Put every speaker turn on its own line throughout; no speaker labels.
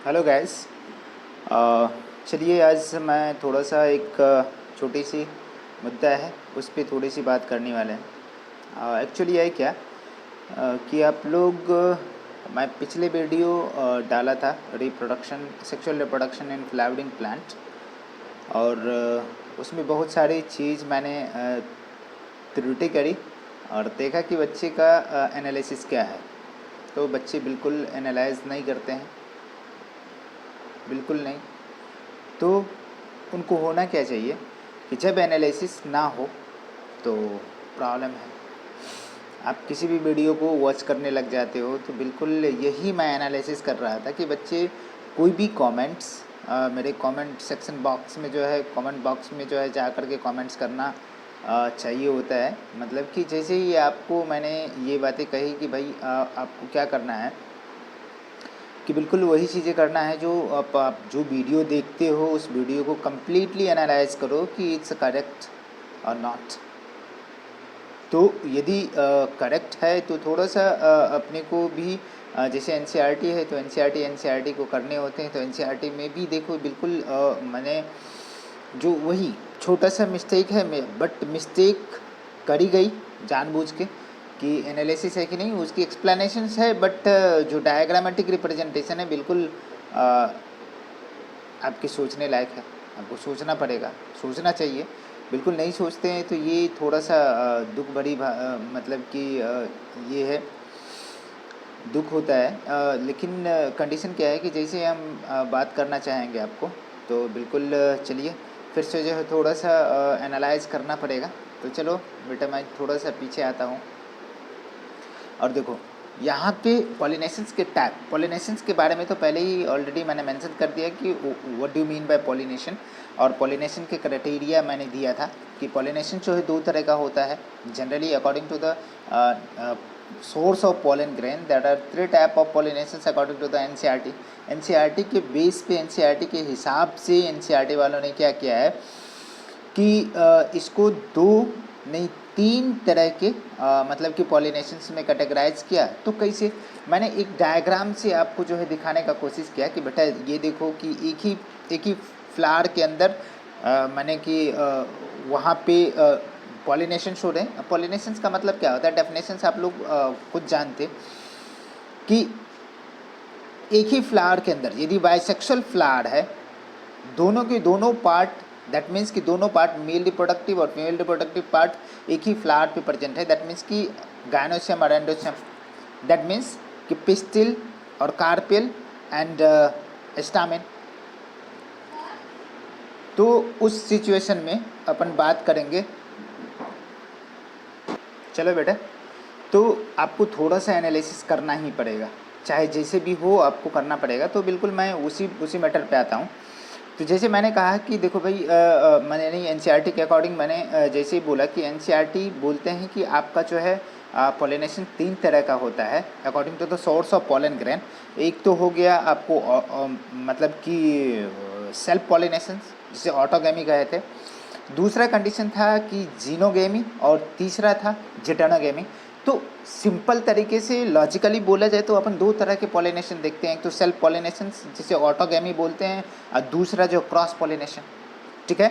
Hello guys. चलिए आज मैं थोड़ा सा एक छोटी सी मुद्दा है उस पर थोड़ी सी बात करने वाले हैं। एक्चुअली है क्या कि आप लोग मैं पिछले वीडियो डाला था reproduction sexual reproduction in flowering plant और उसमें बहुत सारी चीज़ मैंने त्रुटि करी और देखा कि बच्चे का एनालिसिस क्या है। तो बच्चे बिल्कुल एनालाइज नहीं करते हैं, बिल्कुल नहीं। तो उनको होना क्या चाहिए कि जब एनालिसिस ना हो तो प्रॉब्लम है। आप किसी भी वीडियो को वॉच करने लग जाते हो तो बिल्कुल यही मैं एनालिसिस कर रहा था कि बच्चे कोई भी कमेंट्स मेरे कमेंट सेक्शन बॉक्स में जो है कमेंट बॉक्स में जो है जा कर के कमेंट्स करना चाहिए होता है। मतलब कि जैसे ही आपको मैंने ये बातें कही कि भाई आपको क्या करना है कि बिल्कुल वही चीज़ें करना है जो आप जो वीडियो देखते हो उस वीडियो को कम्प्लीटली एनालाइज करो कि इट्स करेक्ट और नॉट। तो यदि करेक्ट है तो थोड़ा सा अपने को भी जैसे एनसीईआरटी है तो एनसीईआरटी को करने होते हैं। तो एनसीईआरटी में भी देखो बिल्कुल मैंने जो वही छोटा सा मिस्टेक है बट मिस्टेक करी गई जानबूझ के कि एनालिसिस है कि नहीं उसकी एक्सप्लेनेशंस है। बट जो डायग्रामेटिक रिप्रेजेंटेशन है बिल्कुल आपके सोचने लायक है। आपको सोचना पड़ेगा, सोचना चाहिए। बिल्कुल नहीं सोचते हैं तो ये थोड़ा सा दुख भरी मतलब कि ये है, दुख होता है। लेकिन कंडीशन क्या है कि जैसे हम बात करना चाहेंगे आपको तो बिल्कुल चलिए फिर से जो है थोड़ा सा एनालाइज करना पड़ेगा। तो चलो बेटा मैं थोड़ा सा पीछे आता हूँ और देखो यहाँ पे पॉलिनेशंस के बारे में तो पहले ही ऑलरेडी मैंने मेंशन कर दिया कि what do mean by pollination. और पॉलिनेशन के क्राइटेरिया मैंने दिया था कि पॉलिनेशन जो है दो तरह का होता है generally according to the source of pollen grain. That are three type of pollinations according to the NCERT. NCERT के बेस पे एनसीईआरटी के हिसाब से एनसीईआरटी वालों ने क्या किया है कि इसको दो नहीं तीन तरह के मतलब कि पॉलिनेशंस में कैटेगराइज किया। तो कैसे मैंने एक डायग्राम से आपको जो है दिखाने का कोशिश किया कि बेटा ये देखो कि एक ही फ्लावर के अंदर मैंने कि वहाँ पे पॉलिनेशन हो रहे हैं। पॉलिनेशंस का मतलब क्या होता है, डेफिनेशंस आप लोग खुद जानते कि एक ही फ्लावर के अंदर यदि बाइसेक्सुअल फ्लावर है दोनों के दोनों पार्ट, दैट मीन्स कि दोनों पार्ट मेल रिप्रोडक्टिव और फीमेल रिप्रोडक्टिव पार्ट एक ही फ्लावर पे प्रेजेंट है। दैट मीन्स कि गायनोसियम और एंडोसियम, दैट मीन्स कि पिस्टिल और कार्पेल एंड स्टामेन। तो उस सिचुएशन में अपन बात करेंगे। चलो बेटा, तो आपको थोड़ा सा एनालिसिस करना ही पड़ेगा, चाहे जैसे भी हो आपको करना पड़ेगा। तो बिल्कुल मैं उसी मैटर पे आता हूँ। तो जैसे मैंने कहा कि देखो भाई मैंने नहीं एनसीईआरटी के अकॉर्डिंग मैंने जैसे ही बोला कि एनसीईआरटी बोलते हैं कि आपका जो है पॉलिनेशन तीन तरह का होता है according to the source of pollen grain. एक तो हो गया आपको मतलब कि सेल्फ पॉलिनेशन जिसे ऑटोगेमी कहे थे। दूसरा कंडीशन था कि जीनोगेमी और तीसरा था जिटेनोगेमी। तो सिंपल तरीके से लॉजिकली बोला जाए तो अपन दो तरह के पॉलिनेशन देखते हैं, एक तो सेल्फ पॉलिनेशन जिसे ऑटोगेमी बोलते हैं और दूसरा जो क्रॉस पॉलिनेशन। ठीक है,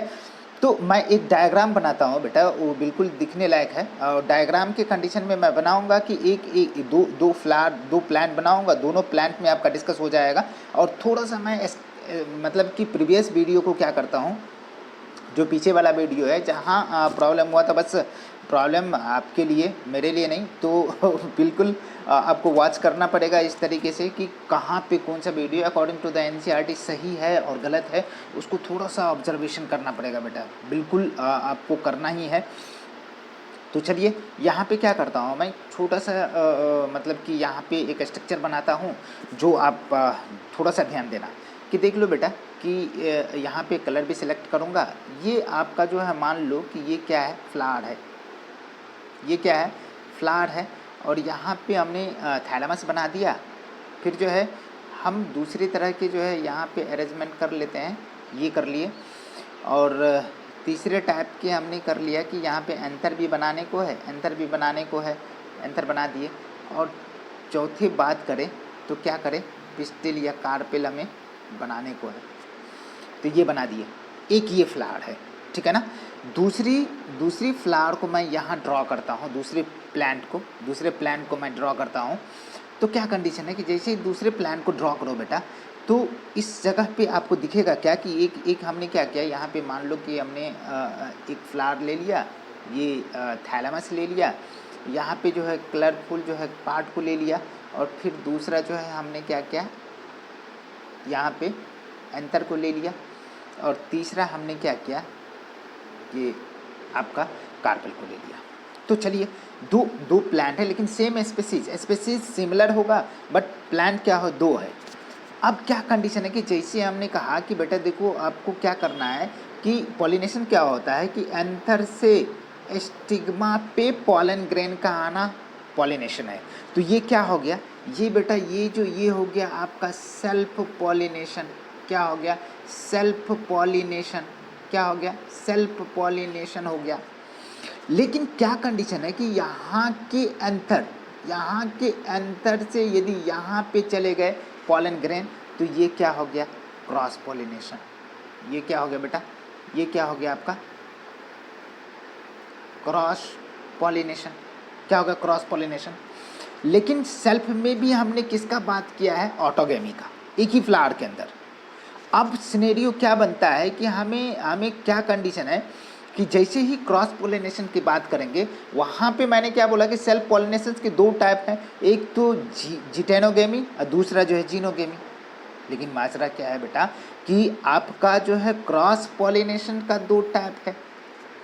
तो मैं एक डायग्राम बनाता हूँ बेटा, वो बिल्कुल दिखने लायक है। और डायग्राम के कंडीशन में मैं बनाऊंगा कि एक दो फ्लावर दो प्लांट बनाऊंगा, दोनों प्लांट में आपका डिस्कस हो जाएगा। और थोड़ा सा मैं मतलब कि प्रीवियस वीडियो को क्या करता हूँ, जो पीछे वाला वीडियो है जहाँ प्रॉब्लम हुआ था, बस प्रॉब्लम आपके लिए मेरे लिए नहीं। तो बिल्कुल आपको वॉच करना पड़ेगा इस तरीके से कि कहाँ पे कौन सा video according to the NCERT सही है और गलत है, उसको थोड़ा सा ऑब्जर्वेशन करना पड़ेगा बेटा, बिल्कुल आपको करना ही है। तो चलिए यहाँ पे क्या करता हूँ मैं, छोटा सा मतलब कि यहाँ पे एक स्ट्रक्चर बनाता हूँ जो आप थोड़ा सा ध्यान देना कि देख लो बेटा कि यहाँ पे कलर भी सिलेक्ट करूँगा। ये आपका जो है मान लो कि ये क्या है, फ्लावर है। ये क्या है, फ्लावर है। और यहाँ पे हमने थैलेमस बना दिया। फिर जो है हम दूसरी तरह के जो है यहाँ पे अरेंजमेंट कर लेते हैं, ये कर लिए। और तीसरे टाइप के हमने कर लिया कि यहाँ पे एंथर भी बनाने को है, एंथर बना दिए। और चौथी बात करें तो क्या करें, पिस्टिल या कार्पेल हमें बनाने को है, तो ये बना दिए, एक ये फ्लावर है, ठीक है ना। दूसरी फ्लावर को मैं यहाँ ड्रॉ करता हूँ, दूसरे प्लांट को मैं ड्रॉ करता हूँ। तो क्या कंडीशन है कि जैसे ही दूसरे प्लांट को ड्रॉ करो बेटा, तो इस जगह पे आपको दिखेगा क्या कि एक हमने क्या किया, यहाँ पे मान लो कि हमने एक फ्लावर ले लिया, ये थैलेमस ले लिया, यहाँ पे जो है कलरफुल जो है पार्ट को ले लिया, और फिर दूसरा जो है हमने क्या किया, यहाँ पे एंथर को ले लिया, और तीसरा हमने क्या किया कि आपका कार्पेल को ले लिया। तो चलिए दो प्लांट है लेकिन सेम स्पेसीज सिमिलर होगा, बट प्लांट क्या हो, दो है। अब क्या कंडीशन है कि जैसे हमने कहा कि बेटा देखो आपको क्या करना है कि पॉलिनेशन क्या होता है कि एंथर से स्टिग्मा पे पॉलन ग्रेन का आना पॉलिनेशन है। तो ये क्या हो गया, ये बेटा ये हो गया आपका सेल्फ पॉलिनेशन। क्या हो गया, सेल्फ पॉलिनेशन। क्या हो गया, सेल्फ पॉलिनेशन हो गया। लेकिन क्या कंडीशन है कि यहाँ के एंथर से यदि यहाँ पे चले गए पॉलन ग्रेन, तो ये क्या हो गया, क्रॉस पॉलिनेशन। ये क्या हो गया बेटा, ये क्या हो गया आपका क्रॉस पॉलिनेशन। क्या हो गया, क्रॉस पॉलिनेशन। लेकिन सेल्फ में भी हमने किसका बात किया है, ऑटोगेमी का, एक ही फ्लावर के अंदर। अब सिनेरियो क्या बनता है कि हमें क्या कंडीशन है कि जैसे ही क्रॉस पोलिनेशन की बात करेंगे, वहाँ पे मैंने क्या बोला कि सेल्फ पोलिनेशन के दो टाइप हैं, एक तो जिटेनोगेमी और दूसरा जो है जीनोगेमी। लेकिन माजरा क्या है बेटा कि आपका जो है क्रॉस पोलिनेशन का दो टाइप है।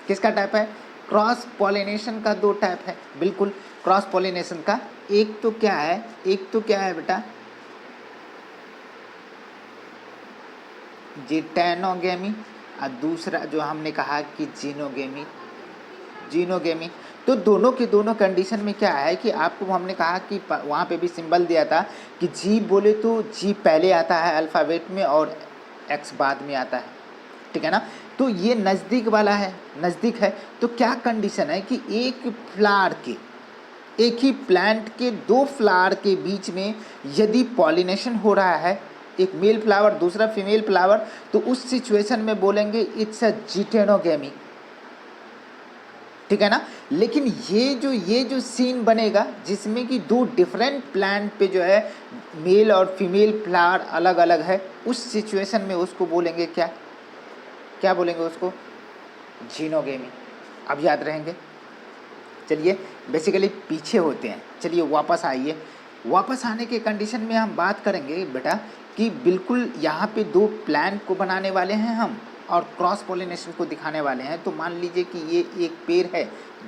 किसका टाइप है, क्रॉस पोलिनेशन का दो टाइप है, बिल्कुल क्रॉस पोलिनेशन का। एक तो क्या है बेटा जिटेनोगेमी, और दूसरा जो हमने कहा कि जीनोगेमी। तो दोनों के दोनों कंडीशन में क्या है कि आपको हमने कहा कि वहाँ पे भी सिंबल दिया था कि जी बोले तो जी पहले आता है अल्फ़ाबेट में और एक्स बाद में आता है, ठीक है ना। तो ये नज़दीक वाला है, नज़दीक है। तो क्या कंडीशन है कि एक ही प्लांट के दो फ्लावर के बीच में यदि पॉलिनेशन हो रहा है, एक मेल फ्लावर दूसरा फीमेल फ्लावर, तो उस सिचुएशन में बोलेंगे इट्स अ जिटेनोगेमी, ठीक है ना। लेकिन ये जो सीन बनेगा जिसमें कि दो डिफरेंट प्लांट पे जो है मेल और फीमेल फ्लावर अलग अलग है, उस सिचुएशन में उसको बोलेंगे क्या बोलेंगे उसको, जीनोगेमी। अब याद रहेंगे। चलिए बेसिकली पीछे होते हैं, चलिए वापस आने के कंडीशन में हम बात करेंगे बेटा कि बिल्कुल यहाँ पे दो प्लांट को बनाने वाले हैं हम और क्रॉस पोलिनेशन को दिखाने वाले हैं। तो मान लीजिए कि ये एक पेड़ है,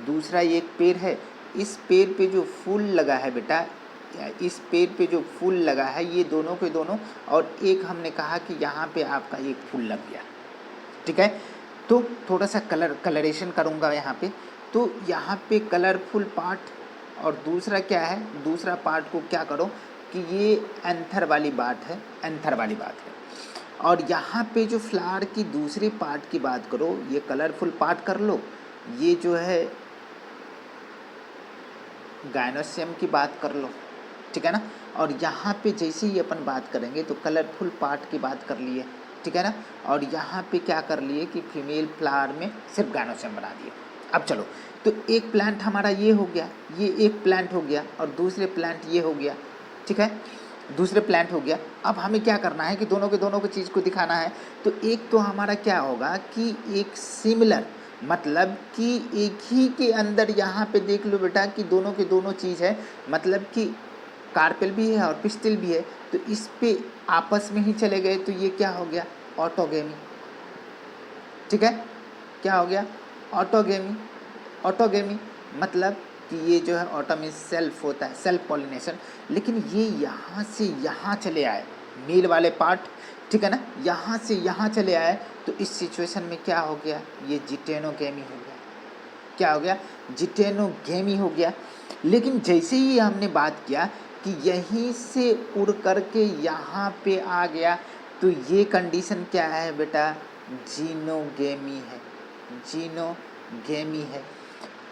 दूसरा एक पेड़ है। इस पेड़ पे जो फूल लगा है बेटा, इस पेड़ पे जो फूल लगा है ये दोनों के दोनों, और एक हमने कहा कि यहाँ पे आपका एक फूल लग गया, ठीक है। तो थोड़ा सा कलरेशन करूँगा यहाँ पे। तो यहाँ पे कलरफुल पार्ट, और दूसरा क्या है, दूसरा पार्ट को क्या करो कि ये एंथर वाली बात है। और यहाँ पे जो फ्लावर की दूसरी पार्ट की बात करो, ये कलरफुल पार्ट कर लो, ये जो है गायनोसियम की बात कर लो, ठीक है ना। और यहाँ पे जैसे ही अपन बात करेंगे तो कलरफुल पार्ट की बात कर लिए, ठीक है ना। और यहाँ पे क्या कर लिए कि फीमेल फ्लावर में सिर्फ गायनोसियम बना दिए। अब चलो, तो एक प्लांट हमारा ये हो गया, ये एक प्लांट हो गया, और दूसरे प्लांट ये हो गया, ठीक है, दूसरे प्लांट हो गया। अब हमें क्या करना है कि दोनों को चीज़ को दिखाना है। तो एक तो हमारा क्या होगा कि एक सिमिलर, मतलब कि एक ही के अंदर यहाँ पे देख लो बेटा कि दोनों के दोनों चीज़ है, मतलब कि कार्पेल भी है और पिस्टिल भी है। तो इस पे आपस में ही चले गए, तो ये क्या हो गया, ऑटोगेमी, ठीक है। क्या हो गया, ऑटोगेमी मतलब कि ये जो है ऑटो में सेल्फ होता है, सेल्फ पॉलिनेशन। लेकिन ये यहाँ से यहाँ चले आए मेल वाले पार्ट, ठीक है ना, यहाँ से यहाँ चले आए। तो इस सिचुएशन में क्या हो गया, ये जिटेनोगेमी हो गया। क्या हो गया, जिटेनोगेमी हो गया। लेकिन जैसे ही हमने बात किया कि यहीं से उड़ करके यहाँ पे आ गया, तो ये कंडीशन क्या है बेटा, जीनोगेमी है।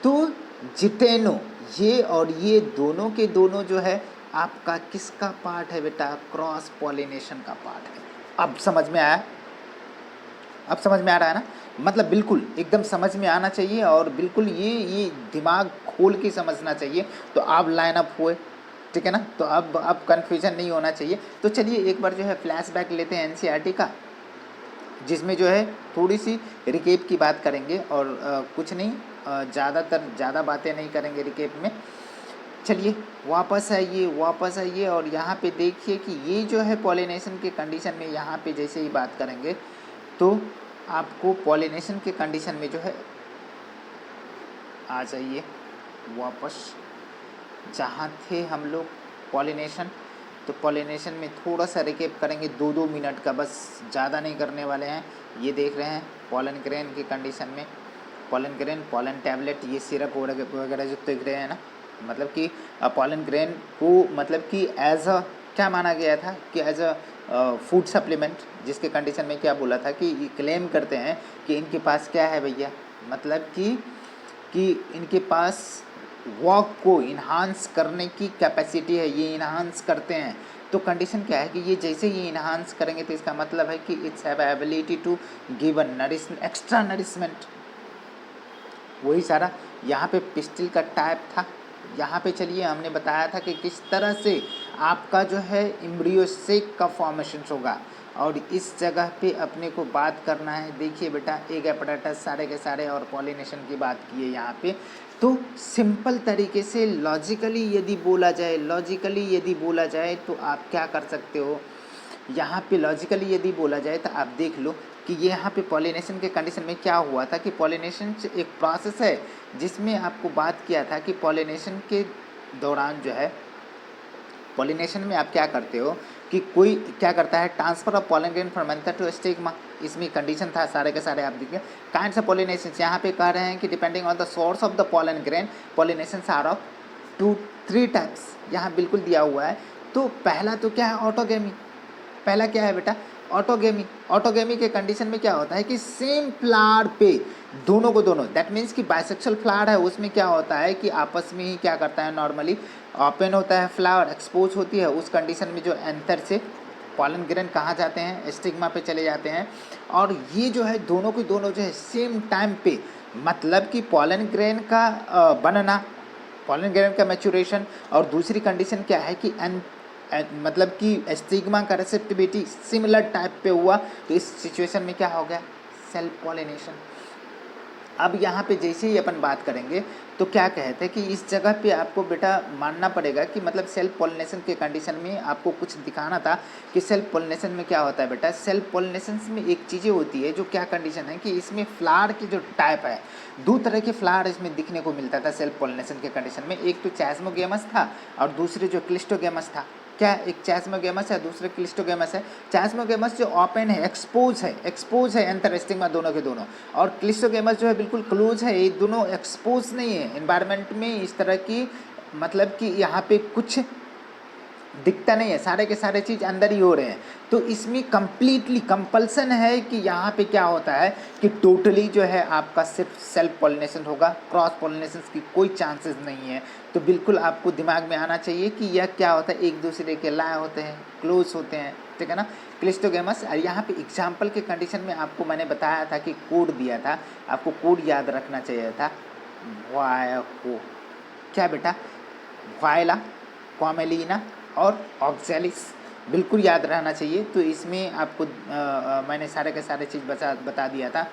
तो जिटेनो, ये और ये दोनों के दोनों जो है आपका किसका पार्ट है बेटा, क्रॉस पॉलिनेशन का पार्ट है। अब समझ में आया? अब समझ में आ रहा है ना? मतलब बिल्कुल एकदम समझ में आना चाहिए और बिल्कुल ये दिमाग खोल के समझना चाहिए, तो आप लाइन अप हुए, ठीक है ना? तो अब कन्फ्यूजन नहीं होना चाहिए। तो चलिए एक बार जो है फ्लैशबैक लेते हैं एनसीईआरटी का, जिसमें जो है थोड़ी सी रिकेप की बात करेंगे और कुछ नहीं, ज़्यादा बातें नहीं करेंगे रिकेप में। चलिए वापस आइए और यहाँ पे देखिए कि ये जो है पॉलिनेशन के कंडीशन में यहाँ पे जैसे ही बात करेंगे तो आपको पॉलिनेशन के कंडीशन में जो है, आ जाइए वापस जहाँ थे हम लोग पॉलिनेशन। तो पॉलिनेशन में थोड़ा सा रिकेप करेंगे 2-2 मिनट का, बस ज़्यादा नहीं करने वाले हैं। ये देख रहे हैं पॉलन ग्रेन की कंडीशन में, पॉलन ग्रेन, पॉलन टैबलेट, ये सिरप वगैरह जो देख रहे हैं ना, मतलब कि पॉलन ग्रेन को मतलब कि एज अ क्या माना गया था कि एज अ फूड सप्लीमेंट, जिसके कंडीशन में क्या बोला था कि क्लेम करते हैं कि इनके पास क्या है भैया, मतलब कि इनके पास वॉक को इन्हांस करने की कैपेसिटी है, ये इन्हांस करते हैं। तो कंडीशन क्या है कि ये जैसे ही इन्हांस करेंगे तो इसका मतलब है कि it's have ability to give a nourishment, extra nourishment. वही सारा यहाँ पे पिस्टिल का टाइप था। यहाँ पे चलिए हमने बताया था कि किस तरह से आपका जो है एम्ब्रियो सेक का फॉर्मेशन होगा, और इस जगह पे अपने को बात करना है। देखिए बेटा, एग एपेटाइटस सारे के सारे और पॉलिनेशन की बात की है यहाँ पे। तो सिंपल तरीके से लॉजिकली यदि बोला जाए तो आप क्या कर सकते हो, यहाँ पे लॉजिकली यदि बोला जाए तो आप देख लो कि ये यहाँ पे पॉलिनेशन के कंडीशन में क्या हुआ था कि पॉलिनेशन एक प्रोसेस है जिसमें आपको बात किया था कि पॉलिनेशन के दौरान जो है, पॉलिनेशन में आप क्या करते हो कि कोई क्या करता है, transfer of pollen grain from anther to stigma. इसमें कंडीशन था सारे के सारे, आप देखिए काइंड्स ऑफ पॉलिनेशन यहाँ पे कह रहे हैं कि depending on the source of the pollen grain pollination are of 2-3 types, यहाँ बिल्कुल दिया हुआ है। तो पहला तो क्या है, ऑटोगेमी। पहला क्या है बेटा, ऑटोगेमी। ऑटोगेमी के कंडीशन में क्या होता है कि सेम फ्लावर पे दोनों को दोनों, दैट मीन्स कि बाइसेक्सुअल फ्लावर है, उसमें क्या होता है कि आपस में ही क्या करता है, नॉर्मली ओपन होता है फ्लावर, एक्सपोज होती है। उस कंडीशन में जो एंथर से पॉलन ग्रेन कहाँ जाते हैं, स्टिग्मा पे चले जाते हैं। और ये जो है दोनों के दोनों जो है सेम टाइम पे, मतलब कि पॉलन ग्रेन का बनना, पॉलन ग्रेन का मैचुरेशन, और दूसरी कंडीशन क्या है कि मतलब कि स्टिग्मा का रिसेप्टिविटी सिमिलर टाइप पे हुआ। तो इस सिचुएशन में क्या हो गया, सेल्फ पॉलिनेशन। अब यहाँ पे जैसे ही अपन बात करेंगे तो क्या कहते हैं कि इस जगह पे आपको बेटा मानना पड़ेगा कि मतलब सेल्फ पॉलिनेशन के कंडीशन में आपको कुछ दिखाना था कि सेल्फ पॉलिनेशन में क्या होता है बेटा। सेल्फ पॉलिनेशन में एक चीज़ें होती है जो क्या कंडीशन है कि इसमें फ्लावर की जो टाइप है, 2 तरह के फ्लावर इसमें दिखने को मिलता था सेल्फ पॉलिनेशन के कंडीशन में। एक तो चैस्मोगेमस था और दूसरे जो क्लिस्टोगेमस था। क्या, एक चैस्मोगेमस है, दूसरे क्लिस्टोगेमस है। चैस्मोगेमस जो ओपन है, एक्सपोज है एंथर स्टिग्मा दोनों के दोनों, और क्लिस्टोगेमस जो है बिल्कुल क्लोज है, ये दोनों एक्सपोज नहीं है एनवायरनमेंट में इस तरह की, मतलब कि यहाँ पे कुछ दिखता नहीं है, सारे के सारे चीज़ अंदर ही हो रहे हैं। तो इसमें कंप्लीटली कंपल्सन है कि यहाँ पे क्या होता है कि टोटली जो है आपका सिर्फ सेल्फ पॉलिनेशन होगा, क्रॉस पॉलिनेशन की कोई चांसेस नहीं है। तो बिल्कुल आपको दिमाग में आना चाहिए कि यह क्या होता है, एक दूसरे के लाए होते हैं, क्लोज होते हैं, ठीक है ना, क्लिस्टोगेमस। और यहाँ पे एग्जाम्पल के कंडीशन में आपको मैंने बताया था कि कोड दिया था, आपको कोड याद रखना चाहिए था। वायको क्या बेटा, वायला, कॉमेलिना और ऑक्जेलिस, बिल्कुल याद रहना चाहिए। तो इसमें आपको मैंने सारे के सारे चीज़ बता दिया था।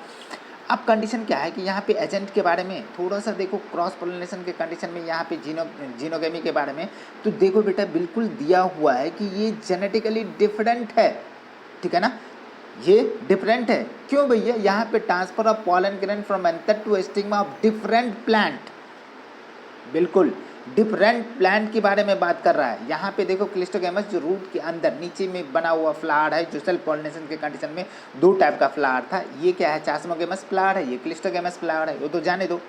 अब कंडीशन क्या है कि यहाँ पे एजेंट के बारे में थोड़ा सा देखो, क्रॉस पोलिनेशन के कंडीशन में यहाँ पे जीनोगेमी के बारे में तो देखो बेटा, बिल्कुल दिया हुआ है कि ये जेनेटिकली डिफरेंट है, ठीक है ना, ये डिफरेंट है। क्यों भैया, यहाँ पे transfer of pollen grain from anther to stigma of different plant, बिल्कुल डिफरेंट प्लांट के बारे में बात कर रहा है। यहाँ पे देखो क्लिस्टोगेमस जो रूट के अंदर नीचे में बना हुआ फ्लावर है, जो सेल्फ पॉलिनेशन के कंडीशन में 2 टाइप का फ्लावर था। ये क्या है, चास्मोगेमस फ्लावर है, ये क्लिस्टोगेमस फ्लावर है, वो तो जाने दो।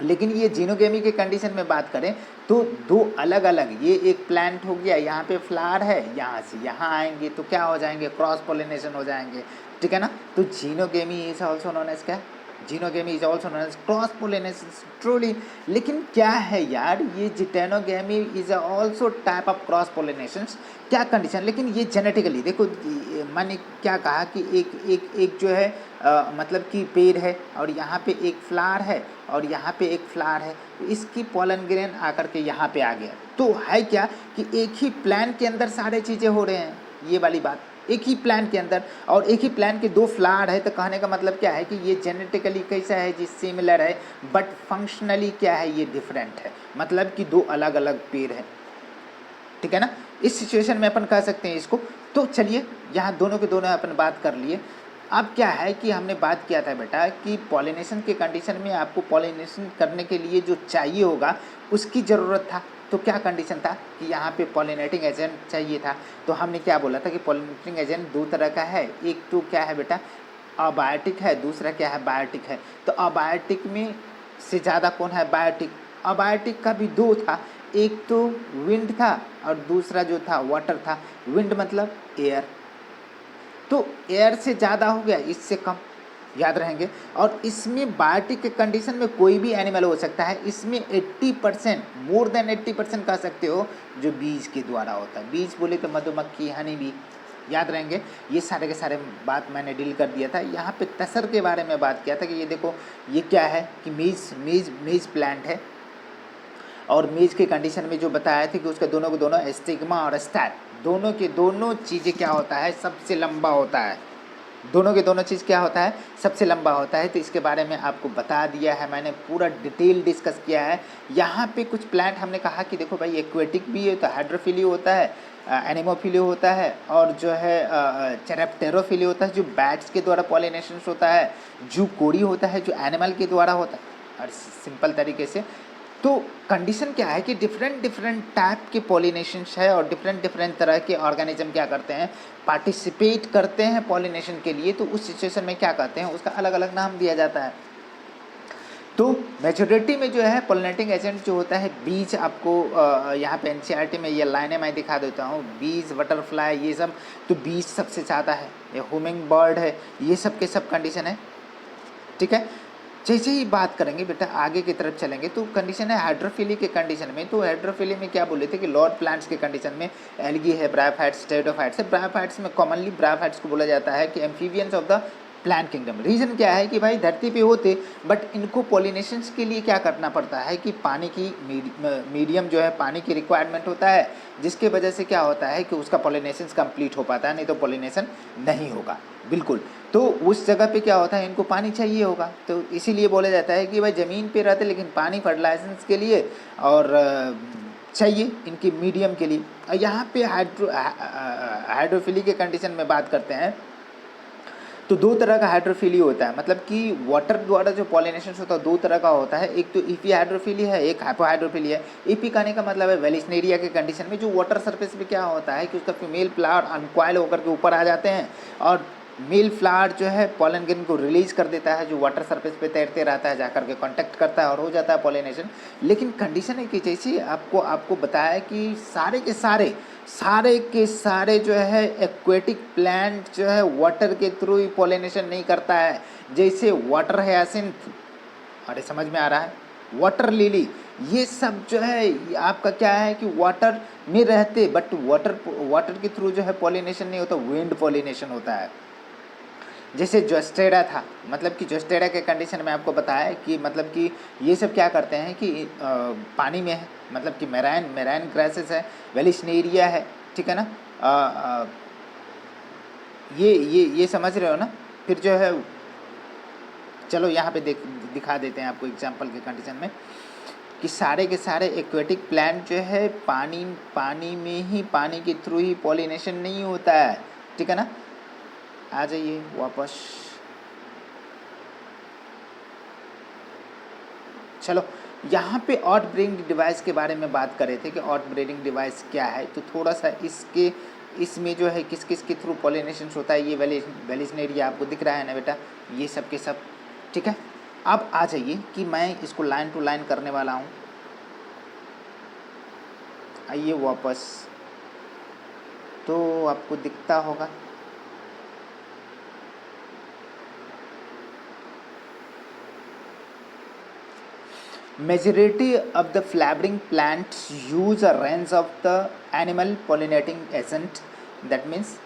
लेकिन ये जीनोगेमी के कंडीशन में बात करें तो 2 अलग अलग, ये एक प्लांट हो गया, यहाँ पे फ्लावर है, यहाँ से यहाँ आएंगे तो क्या हो जाएंगे, क्रॉस पॉलिनेशन हो जाएंगे, ठीक है ना। तो geitonogamy is also known as क्या, geitonogamy is also known as cross pollination truly. लेकिन क्या है यार, ये geitonogamy is also type of cross pollination. क्या कंडीशन, लेकिन ये जेनेटिकली देखो, मैंने क्या कहा कि एक जो है मतलब कि पेड़ है और यहाँ पे एक फ्लावर है और यहाँ पे एक फ्लावर है, तो इसकी पोलन ग्रेन आकर के यहाँ पे आ गया। तो है क्या कि एक ही प्लांट के अंदर सारे चीज़ें हो रहे हैं, ये वाली बात एक ही प्लांट के अंदर, और एक ही प्लांट के दो फ्लावर है। तो कहने का मतलब क्या है कि ये जेनेटिकली कैसा है जी, सिमिलर है, बट फंक्शनली क्या है, ये डिफरेंट है, मतलब कि दो अलग अलग पेड़ है। ठीक है ना, इस सिचुएशन में अपन कह सकते हैं इसको। तो चलिए यहाँ दोनों के दोनों अपन बात कर लिए। अब क्या है कि हमने बात किया था बेटा कि पॉलिनेशन के कंडीशन में आपको पॉलिनेशन करने के लिए जो चाहिए होगा उसकी ज़रूरत था। तो क्या कंडीशन था कि यहाँ पे पॉलिनेटिंग एजेंट चाहिए था। तो हमने क्या बोला था कि पॉलिनेटिंग एजेंट दो तरह का है, एक तो क्या है बेटा अबायोटिक है, दूसरा क्या है बायोटिक है। तो अबायोटिक में से ज़्यादा कौन है, बायोटिक। अबायोटिक का भी दो था, एक तो विंड था और दूसरा जो था वाटर था। विंड मतलब एयर, तो एयर से ज़्यादा हो गया, इससे कम, याद रहेंगे। और इसमें बायोटिक के कंडीशन में कोई भी एनिमल हो सकता है। इसमें 80%, मोर देन 80% कह सकते हो जो बीज के द्वारा होता है। बीज बोले तो मधुमक्खी, हनी बी, याद रहेंगे। ये सारे के सारे बात मैंने डील कर दिया था। यहाँ पे तसर के बारे में बात किया था कि ये देखो ये क्या है कि मेज प्लांट है, और मेज के कंडीशन में जो बताया था कि उसके दोनों के दोनों स्टिग्मा और स्टैट, दोनों के दोनों चीज़ें क्या होता है, सबसे लंबा होता है। दोनों के दोनों चीज़ क्या होता है, सबसे लंबा होता है। तो इसके बारे में आपको बता दिया है मैंने, पूरा डिटेल डिस्कस किया है। यहाँ पे कुछ प्लांट हमने कहा कि देखो भाई एक्वेटिक भी है, तो हाइड्रोफिली होता है, एनिमोफिली होता है, और जो है चेरेप्टेरोफिली होता है जो बैट्स के द्वारा पॉलिनेशन होता है, जू कोड़ी होता है जो एनिमल के द्वारा होता है। और सिंपल तरीके से तो कंडीशन क्या है कि डिफरेंट डिफरेंट टाइप के पॉलिनेशंस है, और डिफरेंट डिफरेंट तरह के ऑर्गेनिज्म क्या करते हैं, पार्टिसिपेट करते हैं पॉलिनेशन के लिए। तो उस सिचुएशन में क्या कहते हैं, उसका अलग अलग नाम दिया जाता है। तो मेजोरिटी में जो है पॉलिनेटिंग एजेंट जो होता है बीज, आपको यहाँ पे एनसीईआरटी में ये लाइनें मैं दिखा देता हूँ, बीज, बटरफ्लाई, ये सब। तो बीज सबसे ज़्यादा है, ये हुमिंग बर्ड है, ये सब के सब कंडीशन है। ठीक है, जैसे ही बात करेंगे बेटा आगे की तरफ चलेंगे तो कंडीशन है हाइड्रोफिली के कंडीशन में। तो हाइड्रोफिली में क्या बोले थे कि लॉर्ड प्लांट्स के कंडीशन में एल्गी है, ब्रायोफाइट्स, टेरिडोफाइट्स है। ब्रायोफाइट्स में कॉमनली ब्रायोफाइट्स को बोला जाता है कि amphibians of the plant kingdom. Reason क्या है कि भाई धरती पे होते, बट इनको पॉलिनेशंस के लिए क्या करना पड़ता है कि पानी की मीडियम जो है, पानी की रिक्वायरमेंट होता है, जिसके वजह से क्या होता है कि उसका पॉलिनेशन कंप्लीट हो पाता है, नहीं तो पॉलिनेशन नहीं होगा बिल्कुल। तो उस जगह पे क्या होता है, इनको पानी चाहिए होगा, तो इसीलिए बोला जाता है कि भाई ज़मीन पे रहते लेकिन पानी फर्टिलाइजेंस के लिए और चाहिए इनकी मीडियम के लिए। और यहाँ पे हाइड्रोफिली के कंडीशन में बात करते हैं तो दो तरह का हाइड्रोफिली होता है, मतलब कि वाटर द्वारा जो पॉलिनेशन होता है दो तरह का होता है, एक तो ईपी हाइड्रोफिली है, एक हाइपो हाइड्रोफिली है। ईपी कहने का मतलब है वेलिस्नेरिया के कंडीशन में जो वाटर सरफेस पे क्या होता है कि उसका फीमेल फ्लावर अनकॉइल होकर के ऊपर आ जाते हैं, और मेल फ्लावर जो है पॉलन ग्रेन को रिलीज कर देता है, जो वाटर सरफेस पे तैरते रहता है, जाकर के कांटेक्ट करता है और हो जाता है पॉलिनेशन। लेकिन कंडीशन है कि जैसे आपको बताया कि सारे के सारे जो है एक्वेटिक प्लांट जो है वाटर के थ्रू ही पॉलिनेशन नहीं करता है। जैसे वाटर हायासिन्थ, अरे समझ में आ रहा है, वाटर लिली, ये सब जो है ये आपका क्या है कि वाटर में रहते, बट वाटर के थ्रू जो है पॉलिनेशन नहीं होता, विंड पॉलिनेशन होता है। जैसे जोस्टेरा था, मतलब कि जोस्टेरा के कंडीशन में आपको बताया है कि मतलब कि ये सब क्या करते हैं कि पानी में है, मतलब कि मेराइन ग्रासेस है, वेलिस्नेरिया है, ठीक है ना। ये समझ रहे हो ना। फिर जो है चलो यहाँ पे दिखा देते हैं आपको एग्जांपल के कंडीशन में कि सारे के सारे एक्वेटिक प्लांट जो है पानी में ही, पानी के थ्रू ही पॉलिनेशन नहीं होता है, ठीक है ना। आ जाइए वापस, चलो यहाँ पे आउट ब्रीडिंग डिवाइस के बारे में बात कर रहे थे कि आउट ब्रीडिंग डिवाइस क्या है। तो थोड़ा सा इसमें जो है किस किस के थ्रू पॉलिनेशन होता है, ये वेलिस्नेरिया आपको दिख रहा है ना बेटा, ये सब के सब, ठीक है। अब आ जाइए कि मैं इसको लाइन टू लाइन करने वाला हूँ। आइए वापस, तो आपको दिखता होगा, majority of the flowering plants use a range of the animal pollinating agent. That means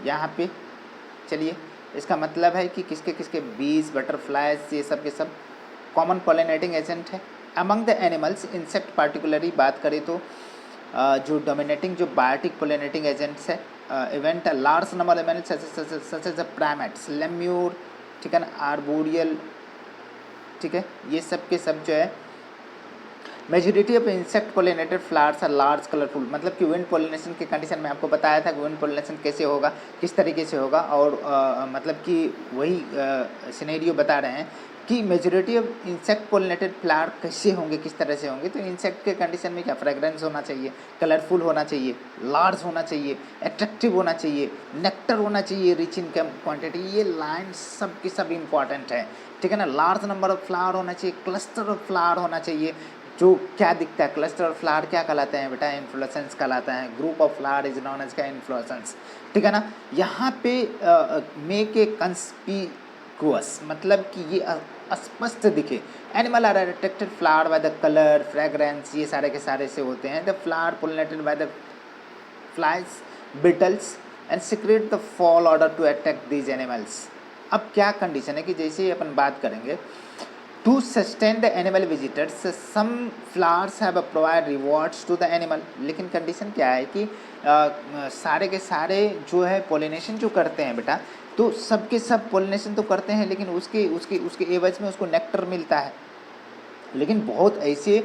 यहाँ पे चलिए इसका मतलब है कि किसके किसके बीज, बटरफ्लाइज, ये सब के सब कॉमन पॉलिनेटिंग एजेंट है। Among the animals insect particularly बात करें तो जो डोमिनेटिंग जो बायोटिक पॉलिनेटिंग एजेंट्स है, even large number animals such as primates, lemur, ठीक है ना, आर्बोरियल, ठीक है, ये सब के सब जो है majority of insect pollinated flowers are large colourful. मतलब कि विंड पोलिनेशन के कंडीशन में आपको बताया था कि विंड पोलिनेशन कैसे होगा, किस तरीके से होगा, और मतलब कि वही सिनेरियो बता रहे हैं कि majority of insect pollinated flower कैसे होंगे, किस तरह से होंगे। तो इंसेक्ट के कंडीशन में क्या, फ्रेग्रेंस होना चाहिए, कलरफुल होना चाहिए, लार्ज होना चाहिए, अट्रैक्टिव होना चाहिए, नेक्टर होना चाहिए रिच इन क्वांटिटी। ये लाइन सब की सब इंपॉर्टेंट है, ठीक है ना। लार्ज नंबर ऑफ फ्लावर होना चाहिए, क्लस्टर ऑफ फ्लावर होना चाहिए। जो क्या दिखता है, क्लस्टर ऑफ फ्लावर क्या कहलाते हैं बेटा, इन्फ्लोरेसेंस कहलाता है। Group of flower is known as का इन्फ्लोरेसेंस, ठीक है ना। यहाँ पे मेक ए कंस्पिकुअस, मतलब कि ये स्पष्ट दिखे। Animal are attracted flower by the colour, fragrance, ये सारे के सारे से होते हैं। The flower pollinated by the flies, beetles and secrete the fall order to attract these animals. अब क्या कंडीशन है कि जैसे ही अपन बात करेंगे to sustain the animal visitors, some flowers have provide rewards to the animal। लेकिन कंडीशन क्या है कि सारे के सारे जो है पोलिनेशन जो करते हैं बेटा, तो सबके सब पोलिनेशन तो करते हैं, लेकिन उसके उसके उसके एवज में उसको नेक्टर मिलता है। लेकिन बहुत ऐसे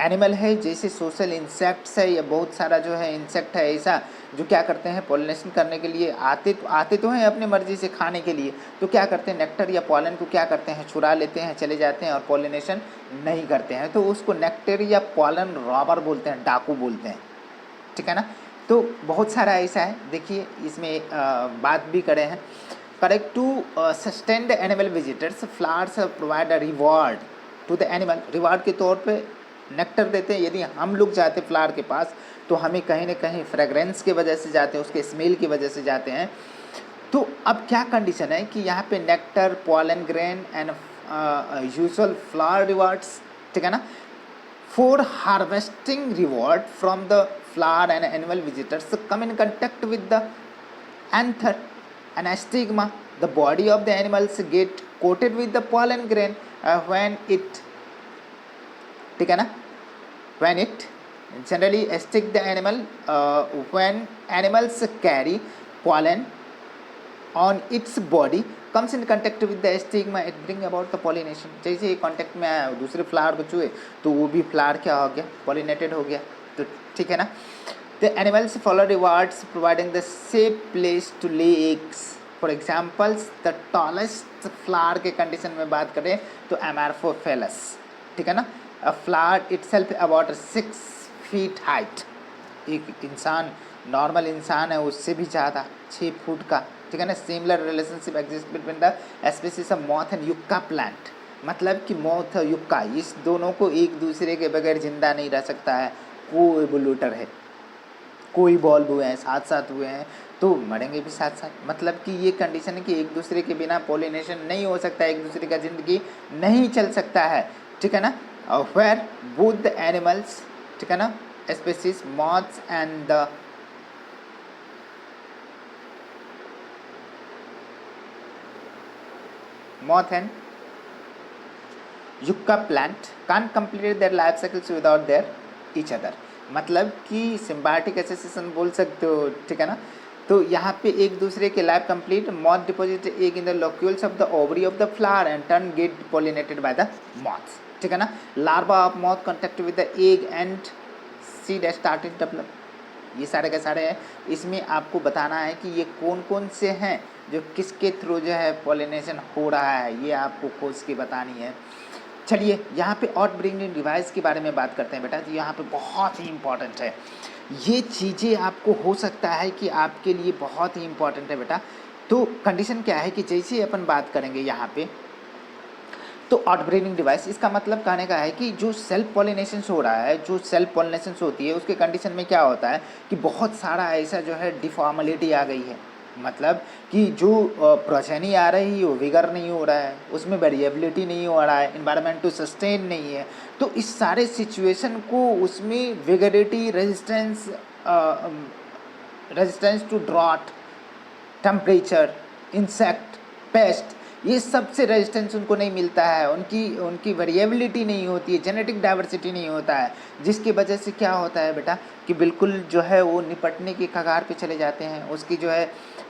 एनिमल है जैसे सोशल इंसेक्ट्स है, या बहुत सारा जो है इंसेक्ट है ऐसा जो क्या करते हैं, पॉलिनेशन करने के लिए आते तो हैं अपनी मर्जी से खाने के लिए, तो क्या करते हैं, नेक्टर या पॉलन को क्या करते हैं, चुरा लेते हैं, चले जाते हैं और पॉलिनेशन नहीं करते हैं। तो उसको नेक्टर या पॉलन रॉबर बोलते हैं, डाकू बोलते हैं, ठीक है ना। तो बहुत सारा ऐसा है, देखिए इसमें बात भी करें हैं। Correct to sustain the animal visitors, flowers provide a reward to the animal. Reward के तौर पे नेक्टर देते हैं। यदि हम लोग जाते फ्लावर के पास तो हमें कहीं ना कहीं फ्रेगरेंस की वजह से जाते हैं, उसके स्मेल की वजह से जाते हैं। तो अब क्या कंडीशन है कि यहाँ पे nectar, pollen grain and usual flower rewards, ठीक है ना। For harvesting reward from the flower and animal visitors come in contact with the anther and stigma, the body of the animals get coated with the pollen grain when it, ठीक है ना, when it generally stick the animal, when animals carry pollen on its body comes in contact with the stigma, it bring about the pollination। जैसे ही contact में आया दूसरे flower को छुए तो वो भी फ्लावर क्या हो गया, पॉलिनेटेड हो गया। तो ठीक है ना। The animals follow rewards providing the safe place to lay eggs। For example, the tallest flower के कंडीशन में बात करें तो Amorphophallus, ठीक है ना। A flower itself about 6 feet height। एक इंसान, नॉर्मल इंसान है उससे भी ज़्यादा 6 फुट का, ठीक है ना। Similar relationship exist between the species of moth and yucca plant. मतलब कि मॉथ और युक्का इस दोनों को एक दूसरे के बगैर जिंदा नहीं रह सकता है। कोएवोल्यूटर है, कोई बॉल्ब हुए हैं, साथ साथ हुए हैं तो मरेंगे भी साथ साथ। मतलब कि ये कंडीशन है कि एक दूसरे के बिना पॉलिनेशन नहीं हो सकता, एक दूसरे का ज़िंदगी नहीं चल सकता है, ठीक है ना। वेयर बोथ द एनिमल्स, ठीक है ना, species moths and the moth and yucca plant can't complete their life cycles without their each other। मतलब कि सिम्बायोटिक एसोसिएशन बोल सकते हो, ठीक है ना। तो यहाँ पे एक दूसरे के life complete. Moth deposit egg in the locules of the ovary of the flower and turn get pollinated by the moth, ठीक है ना। Larva of moth contact with the egg and seed started develop. ये सारे के सारे हैं। इसमें आपको बताना है कि ये कौन कौन से हैं जो किसके थ्रू जो है पॉलिनेशन हो रहा है, ये आपको खोज के बतानी है। चलिए यहाँ पे आउट ब्रीडिंग डिवाइस के बारे में बात करते हैं बेटा। तो यहाँ पे बहुत ही इम्पॉर्टेंट है, ये चीज़ें आपको हो सकता है कि आपके लिए बहुत ही इम्पॉर्टेंट है बेटा। तो कंडीशन क्या है कि जैसे अपन बात करेंगे यहाँ पे तो आउटब्रीडिंग डिवाइस, इसका मतलब कहने का है कि जो सेल्फ पॉलिनेशन हो रहा है, जो सेल्फ पॉलिनेशन होती है उसके कंडीशन में क्या होता है कि बहुत सारा ऐसा जो है डिफॉर्मेलिटी आ गई है, मतलब कि जो प्रोजेनी आ रही है वो विगर नहीं हो रहा है, उसमें वेरिएबिलिटी नहीं हो रहा है, इन्वायरमेंट टू सस्टेन नहीं है। तो इस सारे सिचुएशन को उसमें vigority, resistance to drought, temperature, insect, pest, ये सबसे रेजिस्टेंस उनको नहीं मिलता है, उनकी उनकी वेरिएबिलिटी नहीं होती है, जेनेटिक डाइवर्सिटी नहीं होता है, जिसकी वजह से क्या होता है बेटा कि बिल्कुल जो है वो निपटने की कगार पे चले जाते हैं, उसकी जो है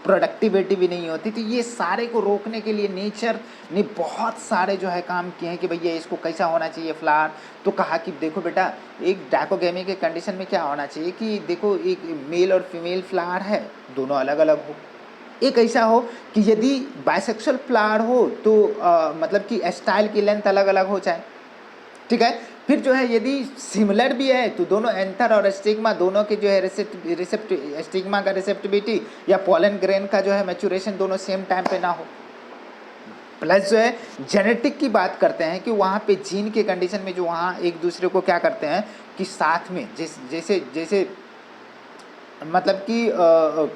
प्रोडक्टिविटी भी नहीं होती। तो ये सारे को रोकने के लिए नेचर ने बहुत सारे जो है काम किए हैं कि भैया इसको कैसा होना चाहिए फ्लावर। तो कहा कि देखो बेटा एक डायकोगेमी के कंडीशन में क्या होना चाहिए कि देखो एक मेल और फीमेल फ्लावर है, दोनों अलग अलग हो। एक ऐसा हो कि यदि बाइसेक्सुअल फ्लावर हो तो मतलब कि स्टाइल की लेंथ अलग अलग हो जाए, ठीक है। फिर जो है यदि सिमिलर भी है तो दोनों एंथर और स्टिग्मा दोनों के जो है स्टिग्मा का रिसेप्टिविटी या पॉलन ग्रेन का जो है मैच्योरेशन दोनों सेम टाइम पे ना हो। प्लस जो है जेनेटिक की बात करते हैं कि वहाँ पे जीन के कंडीशन में जो वहाँ एक दूसरे को क्या करते हैं कि साथ में जैसे जैसे मतलब कि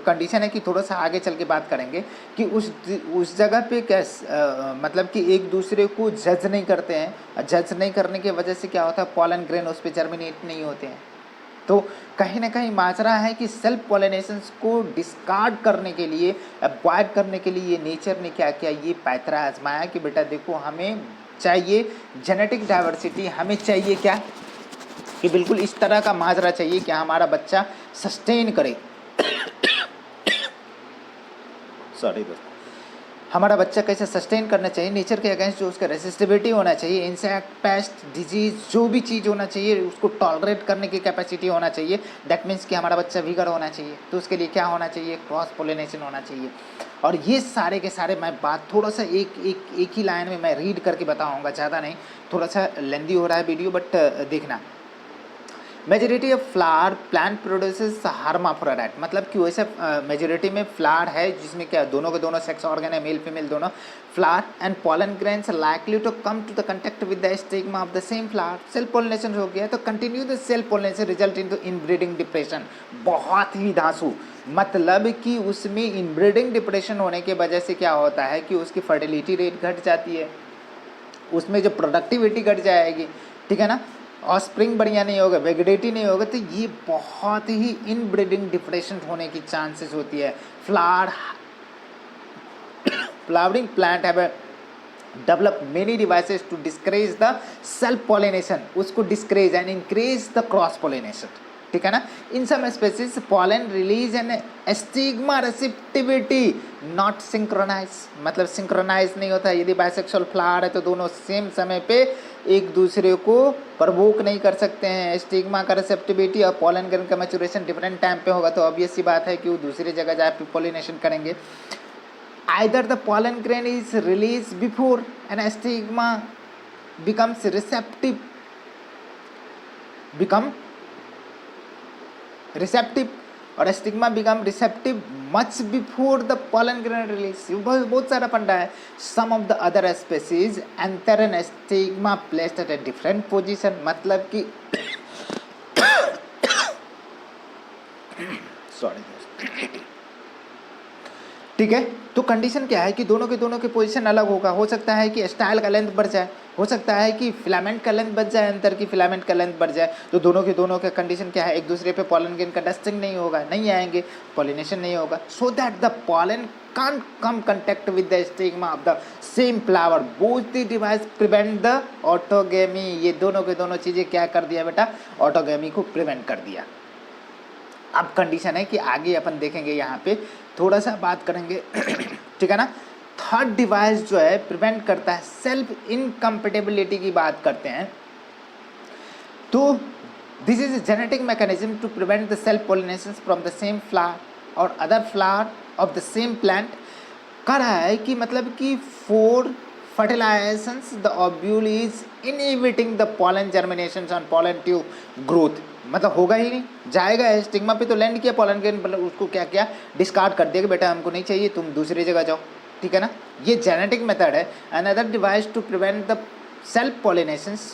कंडीशन है कि थोड़ा सा आगे चल के बात करेंगे कि उस जगह पे मतलब कि एक दूसरे को जज नहीं करते हैं। जज नहीं करने की वजह से क्या होता है पॉलन ग्रेन उस पर जर्मिनेट नहीं होते हैं। तो कहीं ना कहीं माजरा है कि सेल्फ पॉलिनेशन को डिस्कार्ड करने के लिए, अवॉइड करने के लिए नेचर ने क्या किया, ये पैतरा आजमाया कि बेटा देखो हमें चाहिए जेनेटिक डाइवर्सिटी, हमें चाहिए क्या कि बिल्कुल इस तरह का माजरा चाहिए कि हमारा बच्चा सस्टेन करे सॉरी दोस्तों, हमारा बच्चा कैसे सस्टेन करना चाहिए, नेचर के अगेंस्ट जो उसका रेसिस्टिविटी होना चाहिए, इंसेक्ट, पेस्ट, डिजीज, जो भी चीज़ होना चाहिए उसको टॉलरेट करने की कैपेसिटी होना चाहिए। दैट मीन्स कि हमारा बच्चा विगर होना चाहिए। तो उसके लिए क्या होना चाहिए, क्रॉस पोलिनेशन होना चाहिए। और ये सारे के सारे मैं बात थोड़ा सा एक ही लाइन में मैं रीड करके बताऊँगा, ज़्यादा नहीं, थोड़ा सा लेंदी हो रहा है वीडियो, बट देखना। Majority of flower plant produces hermaphrodite, मतलब कि वैसे मेजोरिटी में फ्लावर है जिसमें क्या दोनों के दोनों सेक्स ऑर्गन है, मेल फीमेल दोनों। Flower and pollen grains likely to come to the contact with the stigma of the same flower. Self pollination हो गया तो continue the self pollination result in to inbreeding depression. बहुत ही धांसू, मतलब कि उसमें इनब्रीडिंग डिप्रेशन होने की वजह से क्या होता है कि उसकी फर्टिलिटी रेट घट जाती है, उसमें जो प्रोडक्टिविटी घट जाएगी, ठीक है ना, और स्प्रिंग बढ़िया नहीं होगा, वेगेडिटी नहीं होगा, तो ये बहुत ही इनब्रीडिंग डिप्रेशन होने की चांसेस होती है। Flowering plant have develop many devices to discourage the self pollination, उसको discourage and increase the cross pollination, ठीक है ना। In some species pollen release and stigma receptivity not synchronise, मतलब सिंक्रोनाइज नहीं होता। यदि बाइसेक्सुअल फ्लावर है तो दोनों सेम समय पे एक दूसरे को प्रवोक नहीं कर सकते हैं। स्टिग्मा का रेसेप्टिविटी और पॉलन ग्रेन का मैच्योरेशन डिफरेंट टाइम पे होगा, तो ऑब्वियस सी बात है कि वो दूसरी जगह जाकर पॉलिनेशन करेंगे। Either the pollen grain is release before and stigma becomes receptive और stigma become receptive much before the pollen grain release. बहुत सारा फंडा है। Some of the other species enter an stigma placed at a different position, मतलब कि sorry ठीक है। तो कंडीशन क्या है कि दोनों के पोजीशन अलग होगा। हो सकता है कि स्टाइल का लेंथ बढ़ जाए, हो सकता है कि फिलामेंट का लेंथ बढ़ जाए, अंतर की फिलामेंट का लेंथ बढ़ जाए। तो दोनों के कंडीशन क्या है, एक दूसरे पे पॉलन ग्रेन का डस्टिंग नहीं होगा, नहीं आएंगे, पॉलिनेशन नहीं होगा, so that the pollen can't come contact with the stigma of the same flower. Both the device prevent the autogamy. ये दोनों के दोनों चीज़ें क्या कर दिया बेटा, ऑटोगेमी को प्रिवेंट कर दिया। अब कंडीशन है कि आगे अपन देखेंगे, यहाँ पे थोड़ा सा बात करेंगे ठीक है ना। थर्ड डिवाइस जो है प्रिवेंट करता है सेल्फ इनकम्पेटेबिलिटी की बात करते हैं। तो this is genetic mechanism to prevent the self pollination from the same flower और other flower of the same plant. कह रहा है कि मतलब कि for fertilisations the ovule is inhibiting the pollen germination on pollen tube growth, मतलब होगा ही नहीं, जाएगा स्टिग्मा पे तो लैंड किया, पॉलन ग्रेन मतलब उसको क्या किया, डिस्कार्ड कर दिया कि बेटा हमको नहीं चाहिए, तुम दूसरी जगह जाओ, ठीक है ना। ये जेनेटिक मेथड है। Another device to prevent the self pollinations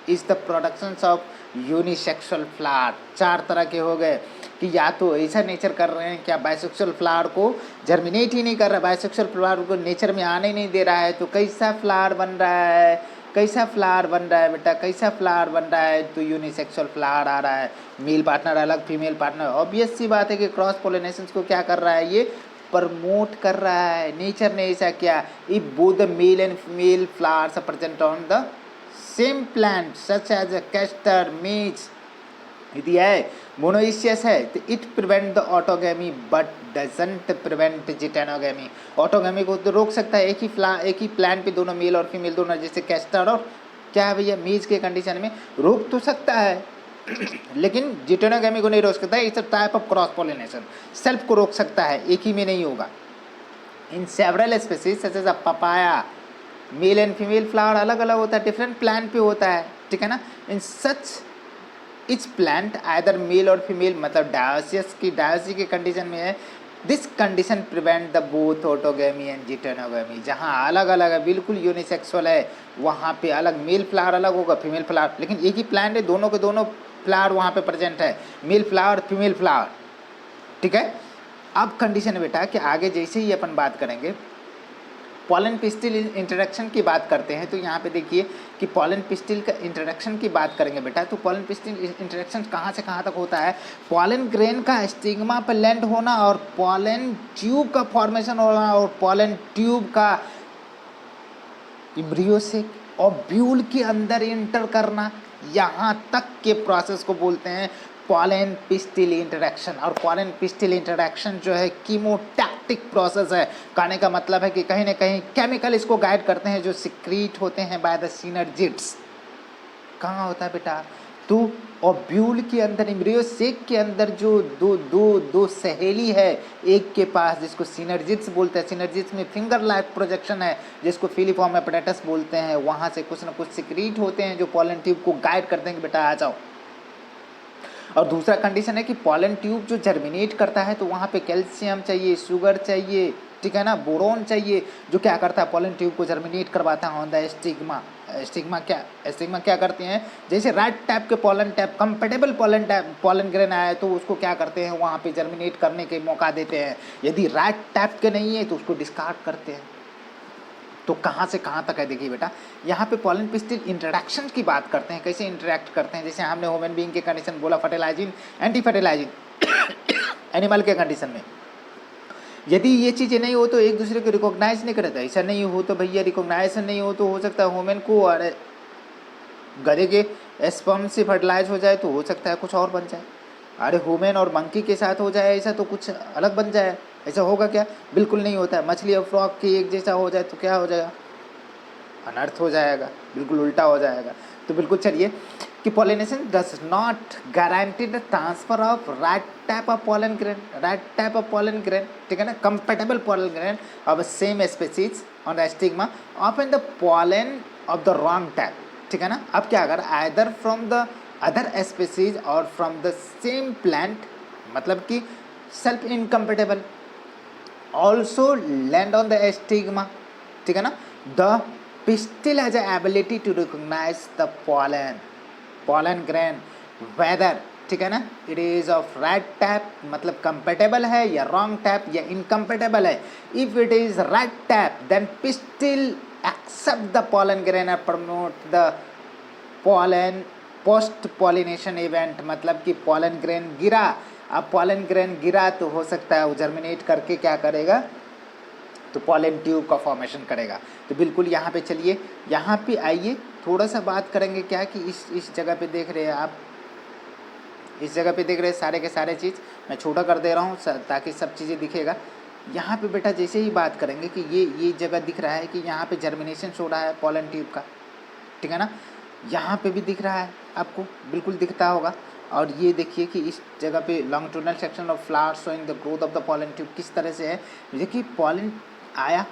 is the productions of unisexual flower. 4 तरह के हो गए कि या तो ऐसा नेचर कर रहे हैं, क्या बाइसेक्सुअल फ्लावर को जर्मिनेट ही नहीं कर रहा, बाइसेक्सुअल फ्लावर को नेचर में आने ही नहीं दे रहा है, तो कैसा फ्लावर बन रहा है, कैसा फ्लावर बन रहा है बेटा, कैसा फ्लावर बन रहा है, तो यूनिसेक्सुअल फ्लावर आ रहा है, मेल पार्टनर अलग फीमेल पार्टनर। ऑब्वियस सी बात है कि क्रॉस पोलिनेशन को क्या कर रहा है, ये प्रमोट कर रहा है। नेचर ने ऐसा किया, if both the male and female flowers are present on the same plant such as a castor meets, यदि है मोनोइशियस है तो it prevent the autogamy but doesn't prevent geitonogamy. Autogamy को तो रोक सकता है, एक ही प्लांट पे दोनों मेल और फीमेल दोनों, जैसे कैस्टर और क्या है भैया मीज के कंडीशन में रोक तो सकता है लेकिन जिटेनोगेमी को नहीं रोक सकता है। It's a type of cross pollination, self को रोक सकता है, एक ही में नहीं होगा। In several species such as a papaya, male and female flower अलग अलग होता है, डिफरेंट प्लांट पे होता है, ठीक है ना। In such each plant either male और फीमेल, मतलब डायोसिस की कंडीशन में है। This condition prevent the both autogamy and geitonogamy. जहाँ अलग अलग है, बिल्कुल यूनिसेक्सुअल है, वहाँ पे अलग मेल फ्लावर अलग होगा, फीमेल फ्लावर, लेकिन एक ही प्लांट है, दोनों के दोनों फ्लावर वहाँ पे प्रेजेंट है, मेल फ्लावर फीमेल फ्लावर, ठीक है। अब कंडीशन है बेटा कि आगे जैसे ही अपन बात करेंगे पॉलन पिस्टिल इंटरेक्शन की बात करते हैं, तो यहाँ पे देखिए कि पॉलन पिस्टिल का इंटरेक्शन की बात करेंगे बेटा, तो पॉलन पिस्टिल इंटरेक्शन कहाँ से कहाँ तक होता है। पॉलन ग्रेन का स्टिग्मा पर लैंड होना और पॉलन ट्यूब का फॉर्मेशन होना और पॉलन ट्यूब का इम्ब्रियो से ओव्यूल के अंदर इंटर करना, यहाँ तक के प्रोसेस को बोलते हैं पॉलन पिस्टिल इंटरेक्शन। और पॉलन पिस्टिल इंटरेक्शन जो है कीमोटैक्टिक प्रोसेस है, कहने का मतलब है कि कहीं ना कहीं केमिकल इसको गाइड करते हैं जो सिक्रीट होते हैं बाय द सिनर्जिड्स। कहाँ होता है बेटा, तो ओव्यूल के अंदर इम्ब्रियो सेक के अंदर जो दो सहेली है एक के पास, जिसको सिनर्जिड्स बोलते हैं। सिनर्जिड्स में फिंगर लाइक प्रोजेक्शन है जिसको फिलीफॉर्म एपेटाइटिस बोलते हैं। वहाँ से कुछ ना कुछ सिक्रीट होते हैं जो पॉलन ट्यूब को गाइड करते हैं कि बेटा आ जाओ। और दूसरा कंडीशन है कि पॉलन ट्यूब जो जर्मिनेट करता है तो वहाँ पे कैल्शियम चाहिए, शुगर चाहिए, ठीक है ना, बोरोन चाहिए, जो क्या करता है पॉलन ट्यूब को जर्मिनेट करवाता है ऑन द स्टिग्मा। स्टिग्मा क्या करते हैं, जैसे राइट टाइप के pollen type compatible pollen grain आया तो उसको क्या करते हैं वहाँ पे जर्मिनेट करने के मौका देते हैं। यदि राइट टाइप के नहीं है तो उसको डिस्कार्ड करते हैं। तो कहाँ से कहाँ तक है देखिए बेटा, यहाँ पे पॉलन पिस्टिल इंटरेक्शन की बात करते हैं, कैसे इंटरेक्ट करते हैं। जैसे हमने ह्यूमन बीइंग के कंडीशन बोला, फर्टिलाइजिंग एंटी फर्टिलाइजिंग एनिमल के कंडीशन में यदि ये चीज़ें नहीं हो तो एक दूसरे को रिकॉग्नाइज नहीं करता। ऐसा नहीं हो तो भैया रिकॉग्नाइजेशन नहीं हो तो हो सकता है ह्यूमन को और गधे के स्पर्म से फर्टिलाइज हो जाए तो हो सकता है कुछ और बन जाए। अरे ह्यूमन और मंकी के साथ हो जाए ऐसा तो कुछ अलग बन जाए, ऐसा होगा क्या, बिल्कुल नहीं होता है। मछली और फ्रॉग के एक जैसा हो जाए तो क्या हो जाएगा, अनर्थ हो जाएगा, बिल्कुल उल्टा हो जाएगा। तो बिल्कुल चलिए कि pollination does not guarantee the transfer of right type of pollen grain, ठीक है ना, compatible pollen grain of same species on the stigma often the pollen of the wrong type, ठीक है ना। अब क्या अगर either from the other species और फ्रॉम द सेम प्लांट, मतलब कि self incompatible also land on the stigma, ठीक है ना। The pistil has an ability to recognize the pollen grain whether, ठीक है ना, it is of right type, मतलब compatible है या wrong type या incompatible है। if it is right type then pistil accept the pollen grain and promote the pollen post pollination event, मतलब कि pollen grain गिरा, अब pollen grain गिरा तो हो सकता है वो जर्मिनेट करके क्या करेगा, तो पॉलन ट्यूब का फॉर्मेशन करेगा। तो बिल्कुल यहाँ पे चलिए, यहाँ पे आइए थोड़ा सा बात करेंगे क्या कि इस जगह पे देख रहे हैं आप, इस जगह पे देख रहे हैं सारे के सारे चीज़ मैं छोटा कर दे रहा हूँ ताकि सब चीज़ें दिखेगा। यहाँ पे बेटा जैसे ही बात करेंगे कि ये जगह दिख रहा है कि यहाँ पे जर्मिनेशन हो रहा है पॉलन ट्यूब का, ठीक है ना, यहाँ पे भी दिख रहा है आपको, बिल्कुल दिखता होगा। और ये देखिए कि इस जगह पे longitudinal section of flower showing the growth of the pollen tube किस तरह से है। देखिए पॉलन आया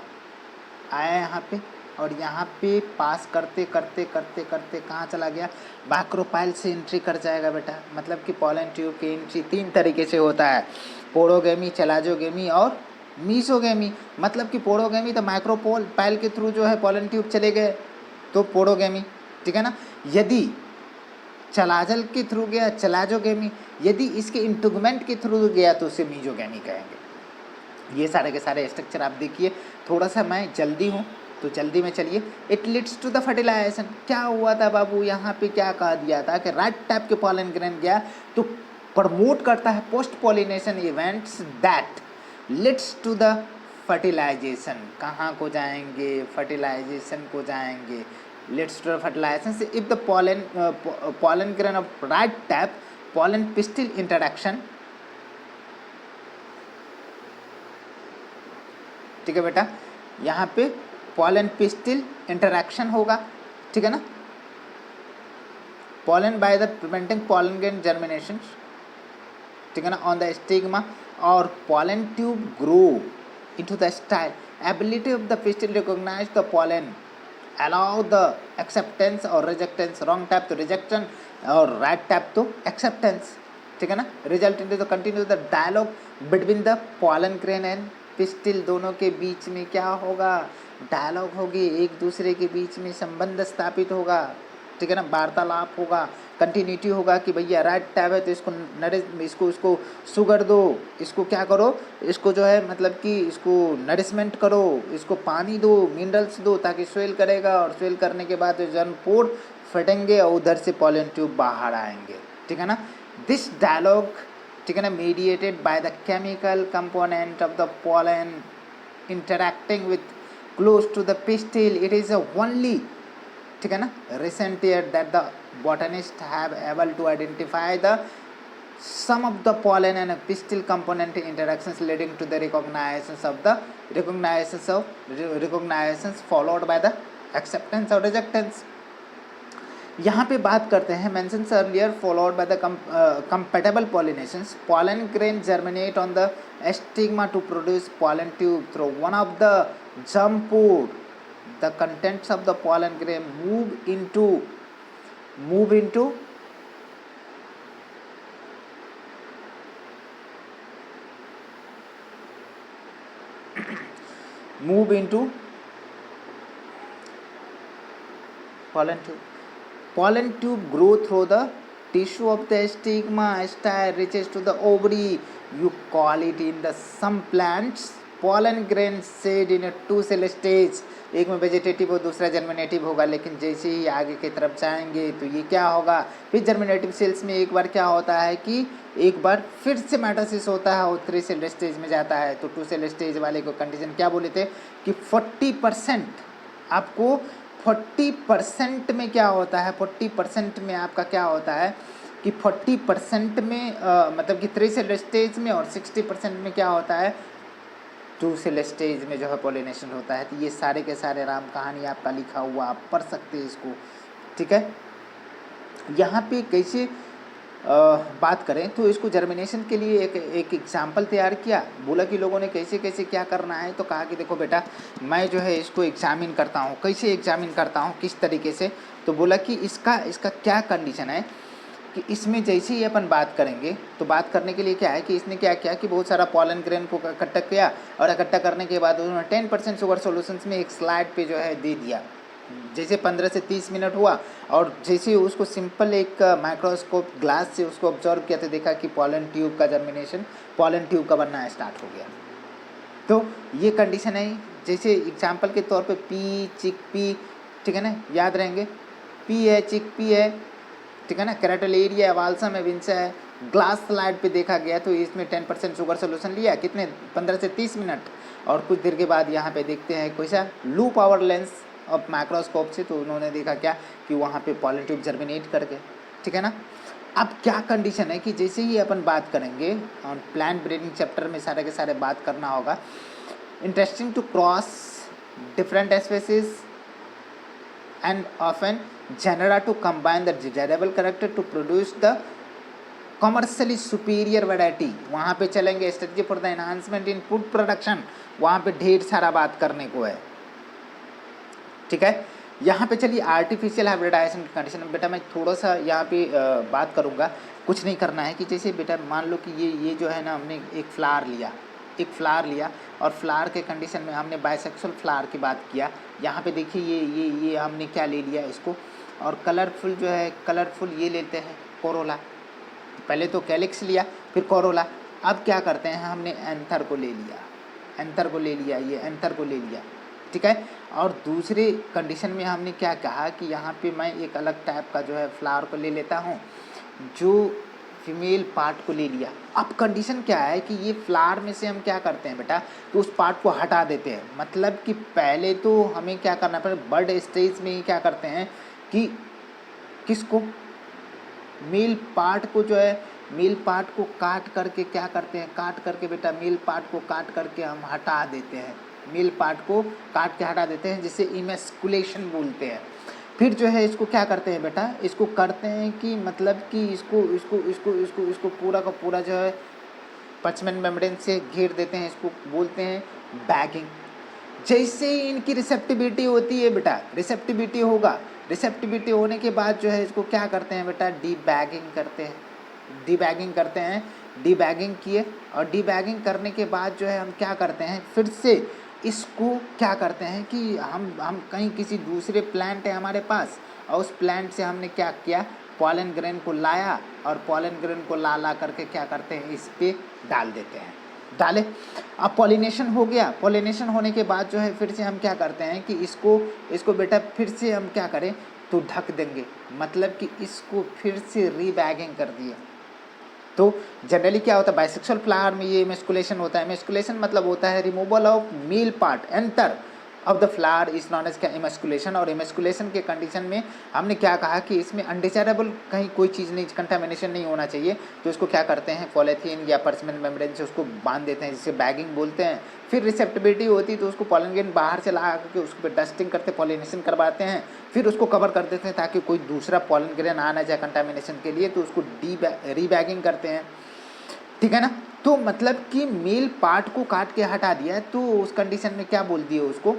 यहाँ पे और यहाँ पे पास करते करते करते करते कहाँ चला गया, मैक्रोपाइल से एंट्री कर जाएगा बेटा। मतलब कि पॉलन ट्यूब की एंट्री 3 तरीके से होता है, पोरोगेमी, चलाजोगेमी और मीसोगेमी। मतलब कि पोरोगेमी तो माइक्रोपाइल के थ्रू जो है पॉलन ट्यूब चले गए तो पोरोगेमी, ठीक है ना। यदि चलाजल के थ्रू गया चलाजोगेमी, यदि इसके इंटुगमेंट के थ्रू गया तो उसे मीजोगेमी कहेंगे। ये सारे के सारे स्ट्रक्चर आप देखिए। थोड़ा सा मैं जल्दी हूँ तो जल्दी में चलिए। It leads to the fertilization. क्या हुआ था बाबू, यहाँ पे क्या कहा दिया था कि राइट टाइप के पॉलन ग्रेन गया तो प्रमोट करता है post pollination events that leads to the fertilization. कहाँ को जाएंगे, फर्टिलाइजेशन को जाएंगे। Leads to the fertilization if the pollen grain of right type pollen pistil interaction। ठीक है बेटा, यहाँ पे pollen pistil interaction होगा, ठीक है ना, pollen by the preventing pollen grain germination, ठीक है ना, on the stigma और pollen tube grow into the style। ability of the pistil recognize the pollen, allow the acceptance और rejectance, wrong type तो rejection और right type तो acceptance, ठीक है ना। result into the continue the dialogue between the pollen grain and pistil, दोनों के बीच में क्या होगा, डायलॉग होगी, एक दूसरे के बीच में संबंध स्थापित होगा, ठीक है ना, वार्तालाप होगा, कंटिन्यूटी होगा कि भैया राइट टाइप है तो इसको इसको शुगर दो, इसको क्या करो, इसको जो है मतलब कि इसको नरिशमेंट करो, इसको पानी दो, मिनरल्स दो ताकि स्वेल करेगा और स्वेल करने के बाद जर्मपोर फटेंगे और उधर से पॉलन ट्यूब बाहर आएंगे, ठीक है ना। दिस डायलॉग, ठीक है ना, mediated by the chemical component of the pollen interacting with close to the pistil, it is only, ठीक है ना, recent year that the botanists have able to identify the some of the pollen and pistil component interactions leading to the recognitions followed by the acceptance or rejectance। यहाँ पे बात करते हैं mentions earlier followed by the compatible pollinations। pollen grain germinate on the stigma to produce pollen tube through one of the germ pore। the contents of the pollen grain move into pollen tube। pollen tube grow through the tissue of the stigma, style reaches to the ovary। you call it in the some plants pollen grain shed in a two cell stage। एक में vegetative और दूसरा germinative होगा, लेकिन जैसे ही आगे की तरफ जाएंगे तो ये क्या होगा, फिर जर्मिनेटिव सेल्स में एक बार क्या होता है कि एक बार फिर से माइटोसिस होता है और 3 सेल स्टेज में जाता है। तो 2 सेल स्टेज वाले को कंडीशन क्या बोले थे कि 40% आपको 40% में क्या होता है, 40% में आपका क्या होता है कि 40% में मतलब कि 3 सेल स्टेज में और 60% में क्या होता है 2 सेल स्टेज में जो है पॉलिनेशन होता है। तो ये सारे के सारे राम कहानी आपका लिखा हुआ, आप पढ़ सकते हैं इसको, ठीक है। यहाँ पे कैसे बात करें तो इसको जर्मिनेशन के लिए एक एग्जाम्पल तैयार किया, बोला कि लोगों ने कैसे कैसे क्या करना है। तो कहा कि देखो बेटा मैं जो है इसको एग्जामिन करता हूँ। कैसे एग्जामिन करता हूँ, किस तरीके से, तो बोला कि इसका क्या कंडीशन है कि इसमें जैसे ही अपन बात करेंगे तो बात करने के लिए क्या है कि इसने क्या किया कि बहुत सारा पॉलन ग्रेन को इकट्ठा किया और इकट्ठा करने के बाद उन्होंने 10% शुगर सॉल्यूशंस में एक स्लाइड पे जो है दे दिया। जैसे 15 से 30 मिनट हुआ और जैसे उसको सिंपल एक माइक्रोस्कोप ग्लास से उसको ऑब्जर्व किया तो देखा कि पॉलन ट्यूब का जर्मिनेशन, पॉलन ट्यूब का बनना स्टार्ट हो गया। तो ये कंडीशन है। जैसे एग्जाम्पल के तौर पे पी, चिक पी, ठीक है ना, याद रहेंगे, पी है, चिक पी है, ठीक है ना, कैरेटोलेरिया है, वाल्सम है, विंसा है। ग्लास स्लाइड पे देखा गया तो इसमें 10% शुगर सोल्यूशन लिया, कितने 15 से 30 मिनट, और कुछ देर के बाद यहाँ पे देखते हैं कैसा लू पावर लेंस और माइक्रोस्कोप से, तो उन्होंने देखा क्या कि वहाँ पे पॉलन ट्यूब जर्मिनेट कर गए, ठीक है ना। अब क्या कंडीशन है कि जैसे ही अपन बात करेंगे और प्लांट ब्रीडिंग चैप्टर में सारे के सारे बात करना होगा। Interesting to cross different species and often genera to combine the desirable character to produce the commercially superior variety। वहाँ पे चलेंगे strategy for the enhancement in food production, वहाँ पे ढेर सारा बात करने को है, ठीक है। यहाँ पे चलिए आर्टिफिशियल हाइब्रिडाइजेशन की कंडीशन में बेटा मैं थोड़ा सा यहाँ पे बात करूँगा। कुछ नहीं करना है कि जैसे बेटा मान लो कि ये जो है ना, हमने एक फ्लावर लिया और फ्लावर के कंडीशन में हमने बाइसेक्सुअल फ्लावर की बात किया। यहाँ पे देखिए ये हमने क्या ले लिया, इसको और कलरफुल जो है कलरफुल ये लेते हैं कोरोला। पहले तो कैलिक्स लिया फिर कोरोला। अब क्या करते हैं, हमने एंथर को ले लिया, एंथर को ले लिया, ये एंथर को ले लिया, ठीक है। और दूसरे कंडीशन में हमने क्या कहा कि यहाँ पे मैं एक अलग टाइप का जो है फ्लावर को ले लेता हूँ, जो फीमेल पार्ट को ले लिया। अब कंडीशन क्या है कि ये फ्लावर में से हम क्या करते हैं बेटा, तो उस पार्ट को हटा देते हैं। मतलब कि पहले तो हमें क्या करना पड़े, बर्ड स्टेज में ही क्या करते हैं कि किसको, मेल पार्ट को जो है, मेल पार्ट को काट करके क्या करते हैं, काट करके बेटा मेल पार्ट को काट करके हम हटा देते हैं, मेल पार्ट को काट के हटा देते हैं, जिसे इमेस्कुलेशन बोलते हैं। फिर जो है इसको क्या करते हैं बेटा, इसको करते हैं कि मतलब कि इसको इसको इसको इसको इसको पूरा का पूरा जो है पचमेन मेम्ब्रेन से घेर देते हैं, इसको बोलते हैं बैगिंग। जैसे ही इनकी रिसेप्टिबिलिटी होती है बेटा, रिसेप्टिबिलिटी होगा, रिसेप्टिबिलिटी होने के बाद जो है इसको क्या करते हैं बेटा, डी बैगिंग करते हैं, डी बैगिंग करते हैं। डी बैगिंग किए और डी बैगिंग करने के बाद जो है हम क्या करते हैं, फिर से इसको क्या करते हैं कि हम कहीं किसी दूसरे प्लांट है हमारे पास, और उस प्लांट से हमने क्या किया, पॉलन ग्रेन को लाया और पॉलन ग्रेन को ला करके क्या करते हैं, इस पे डाल देते हैं, डाले। अब पॉलिनेशन हो गया, पॉलिनेशन होने के बाद जो है फिर से हम क्या करते हैं कि इसको बेटा फिर से हम क्या करें, तो ढक देंगे। मतलब कि इसको फिर से रीबैगिंग कर दिया। तो जनरली क्या होता है, बाइसेक्सुअल फ्लावर में ये इमेस्कुलेशन होता है। इमेस्कुलेशन मतलब होता है removal of male part anther of the flower is known as क्या, इमेस्कुलेशन। और इमेस्कुलेशन के कंडीशन में हमने क्या कहा कि इसमें अनडिजायरेबल कहीं कोई चीज़ नहीं, कंटामिनेशन नहीं होना चाहिए। तो इसको क्या करते हैं, पॉलीथीन या पर्समेन मेम्ब्रेन से उसको बांध देते हैं, जिसे बैगिंग बोलते हैं। फिर रिसेप्टिबिलिटी होती है तो उसको पॉलन ग्रेन बाहर से ला करके उसको पे डस्टिंग करते, पॉलिनेशन करवाते हैं, फिर उसको कवर कर देते हैं ताकि कोई दूसरा पॉलन ग्रेन आ ना जाए कंटामिनेशन के लिए। तो उसको रीबैगिंग करते हैं, ठीक है ना। तो मतलब कि मेल पार्ट को काट के हटा दिया, तो उस कंडीशन में क्या बोल दिए उसको,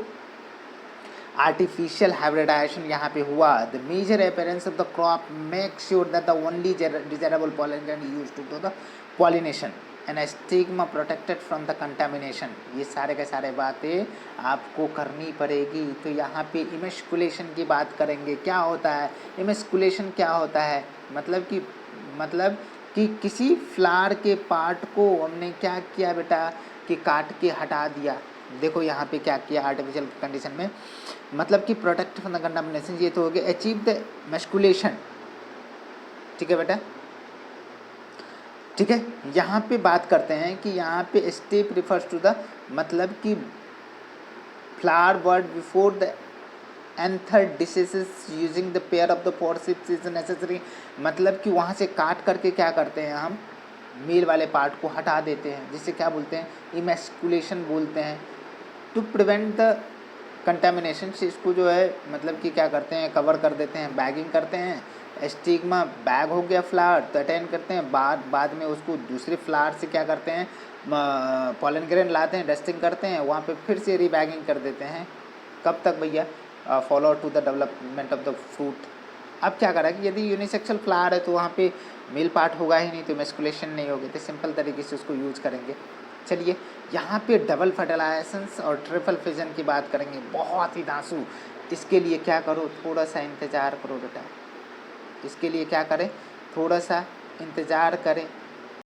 आर्टिफिशियल हाइब्रिडाइजेशन यहाँ पे हुआ। The major appearance of the crop make sure that the only desirable pollen grain used to do the pollination and stigma protected from the contamination. ये सारे के सारे बातें आपको करनी पड़ेगी। तो यहाँ पे इमेस्कुलेशन की बात करेंगे। क्या होता है इमेस्कुलेशन, क्या होता है, मतलब कि किसी फ्लावर के पार्ट को हमने क्या किया बेटा, कि काट के हटा दिया। देखो यहाँ पे क्या किया आर्टिफिशियल कंडीशन में, मतलब कि प्रोटेक्ट फ्रॉम द कंटामिनेशन, ये तो हो गया अचीव द मेस्कुलेशन, ठीक है बेटा, ठीक है। यहाँ पे बात करते हैं कि यहाँ पे स्टेप रिफर्स टू द, मतलब कि flower bird before the anther diseases using the pair of the forceps is necessary. मतलब कि वहाँ से काट करके क्या करते हैं, हम मेल वाले पार्ट को हटा देते हैं, जिसे क्या बोलते हैं, इमेस्कुलेशन बोलते हैं। टू प्रिवेंट द कंटामिनेशन से इसको जो है मतलब कि क्या करते हैं, कवर कर देते हैं, बैगिंग करते हैं। स्टिग्मा बैग हो गया फ्लावर, तो अटेंड करते हैं, बाद में उसको दूसरे फ्लावर से क्या करते हैं, पॉलन ग्रेन लाते हैं, डस्टिंग करते हैं, वहाँ पे फिर से रीबैगिंग कर देते हैं। कब तक भैया, follow to the development of the fruit. अब क्या करा कि यदि यूनिसेक्सुअल फ्लावर है तो वहाँ पे मेल पार्ट होगा ही नहीं, तो मेस्कुलेशन नहीं होगी, तो सिंपल तरीके से उसको यूज करेंगे। चलिए यहाँ पे डबल फर्टिलाइजेशंस और ट्रिपल फिजन की बात करेंगे, बहुत ही धांसू। इसके लिए क्या करो, थोड़ा सा इंतज़ार करो बेटा, इसके लिए क्या करें, थोड़ा सा इंतज़ार करें।